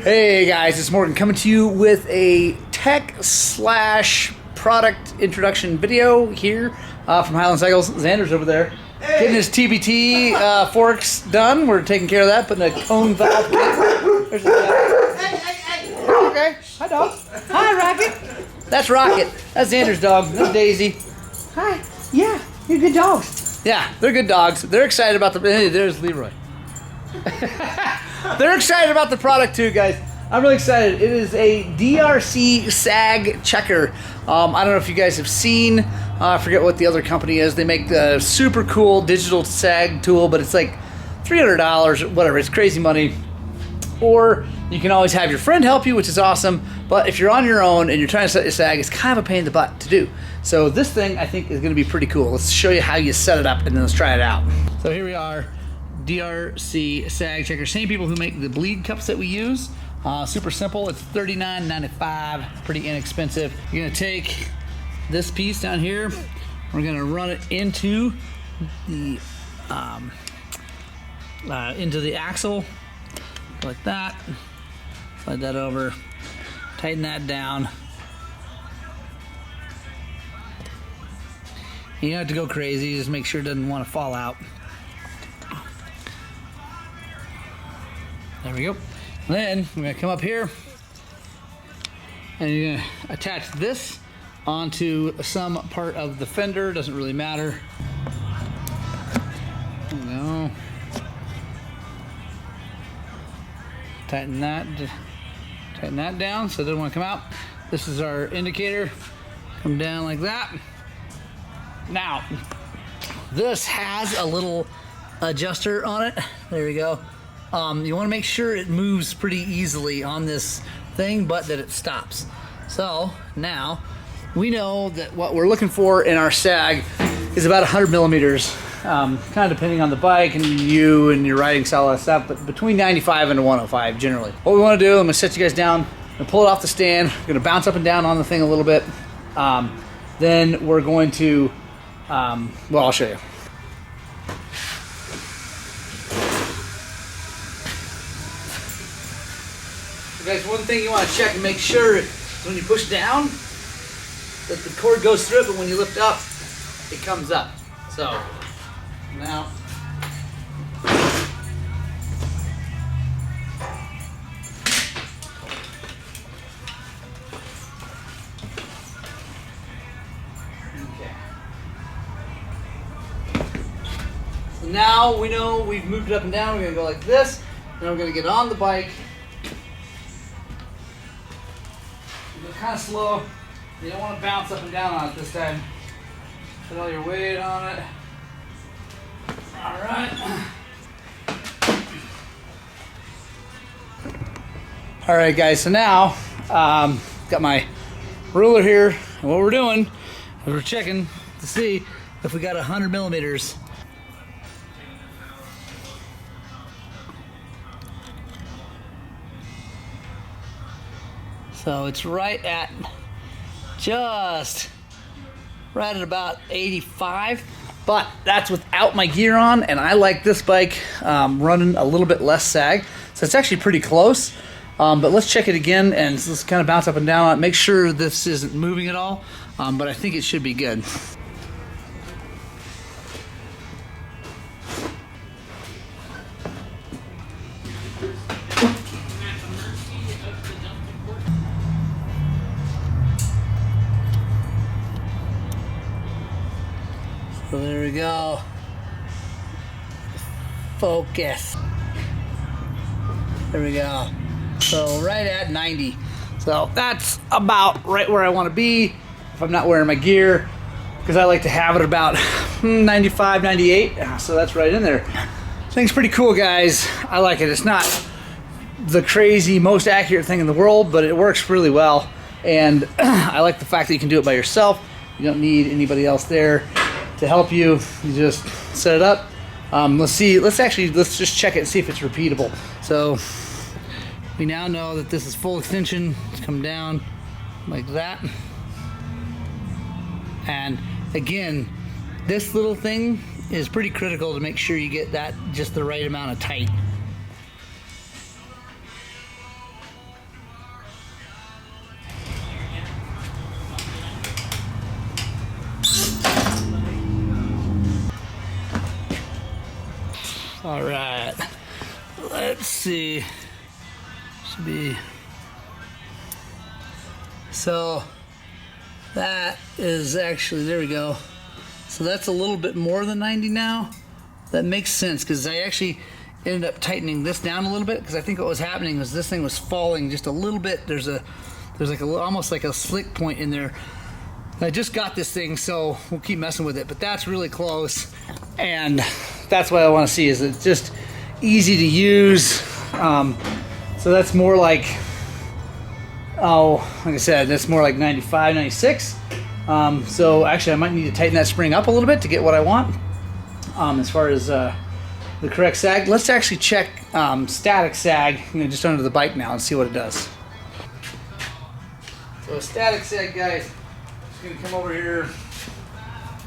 Hey guys, it's Morgan coming to you with a tech slash product introduction video here from Highland Cycles. Xander's over there getting his TBT forks done. We're taking care of that, putting a cone valve kit. There's a dog. Hey. Okay. Hi, dog. Hi, Rocket. That's Rocket. That's Xander's dog. That's Daisy. Hi. Yeah, you're good dogs. Yeah, they're good dogs. They're excited about the... Hey, there's Leroy. They're excited about the product too, guys. I'm really excited. It is a DRC Sag Checker. I don't know if you guys have seen, I forget what the other company is. They make the super cool digital sag tool, but it's like $300, whatever. It's crazy money. Or you can always have your friend help you, which is awesome. But if you're on your own and you're trying to set your sag, it's kind of a pain in the butt to do. So this thing, I think, is going to be pretty cool. Let's show you how you set it up, and then let's try it out. So here we are. DRC Sag Checker, same people who make the bleed cups that we use. Super simple. It's $39.95, pretty inexpensive. You're gonna take this piece down here. We're gonna run it into the axle like that. Slide that over. Tighten that down. You don't have to go crazy. Just make sure it doesn't want to fall out. There we go. Then we're gonna come up here and you're gonna attach this onto some part of the fender. Doesn't really matter. There we go. Tighten that down so it doesn't want to come out. This is our indicator. Come down like that. Now, this has a little adjuster on it. There we go. You want to make sure it moves pretty easily on this thing, but that it stops. So now we know that what we're looking for in our sag is about 100 millimeters, kind of depending on the bike and you and your riding style and stuff, but between 95 and 105 generally. What we want to do, I'm going to set you guys down and pull it off the stand. We're going to bounce up and down on the thing a little bit. Then we're going to, well, I'll show you. Guys, one thing you want to check and make sure is when you push down that the cord goes through it, but when you lift up, it comes up. So now okay. So now we know we've moved it up and down. We're gonna go like this, and we're gonna get on the bike. Kind of slow. You don't want to bounce up and down on it this time. Put all your weight on it. All right. All right, guys. So now, got my ruler here, and what we're doing is we're checking to see if we got 100 millimeters. So it's right at about 85, but that's without my gear on, and I like this bike running a little bit less sag, so it's actually pretty close. But let's check it again and let's kind of bounce up and down on it, make sure this isn't moving at all, but I think it should be good. So there we go. Focus. There we go. So right at 90. So that's about right where I want to be if I'm not wearing my gear, because I like to have it about 95, 98. So that's right in there. This thing's pretty cool, guys. I like it. It's not the crazy, most accurate thing in the world, but it works really well. And I like the fact that you can do it by yourself. You don't need anybody else there to help you. You just set it up. Let's just check it and see if it's repeatable. So we now know that this is full extension. It's come down like that. And again, this little thing is pretty critical to make sure you get that just the right amount of tight. All right, let's see. Should be. So that is actually, there we go. So that's a little bit more than 90 now. That makes sense because I actually ended up tightening this down a little bit because I think what was happening was this thing was falling just a little bit. There's like almost like a slick point in there. I just got this thing, so we'll keep messing with it, but that's really close, and that's what I want to see. Is it's just easy to use. So that's more like, like I said, that's more like 95, 96. So actually I might need to tighten that spring up a little bit to get what I want. As far as the correct sag, let's actually check static sag, just under the bike now and see what it does. So static sag, guys, just gonna come over here.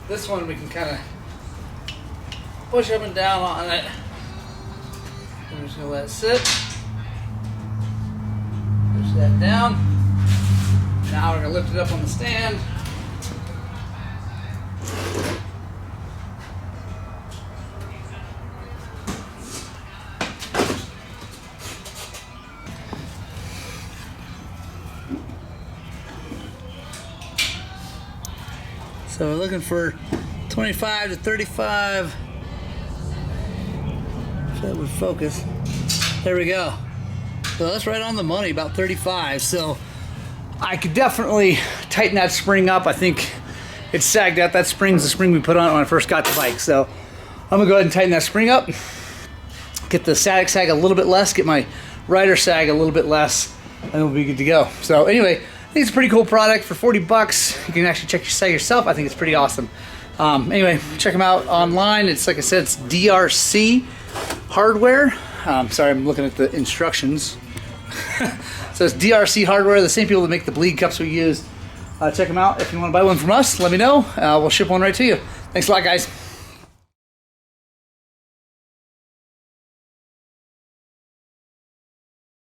This one we can kind of push up and down on it. I'm just gonna let it sit. Push that down. Now we're gonna lift it up on the stand. So we're looking for 25 to 35. If that would focus. There we go. So that's right on the money, about 35. So I could definitely tighten that spring up. I think it's sagged out. That spring's the spring we put on it when I first got the bike. So I'm gonna go ahead and tighten that spring up. Get the static sag a little bit less. Get my rider sag a little bit less, and we'll be good to go. So anyway, I think it's a pretty cool product for 40 bucks. You can actually check your sag yourself. I think it's pretty awesome. Anyway, check them out online. It's like I said, it's DRC hardware. Sorry, I'm looking at the instructions. So it's DRC hardware, the same people that make the bleed cups we use. Check them out. If you want to buy one from us, let me know. We'll ship one right to you. Thanks a lot, guys.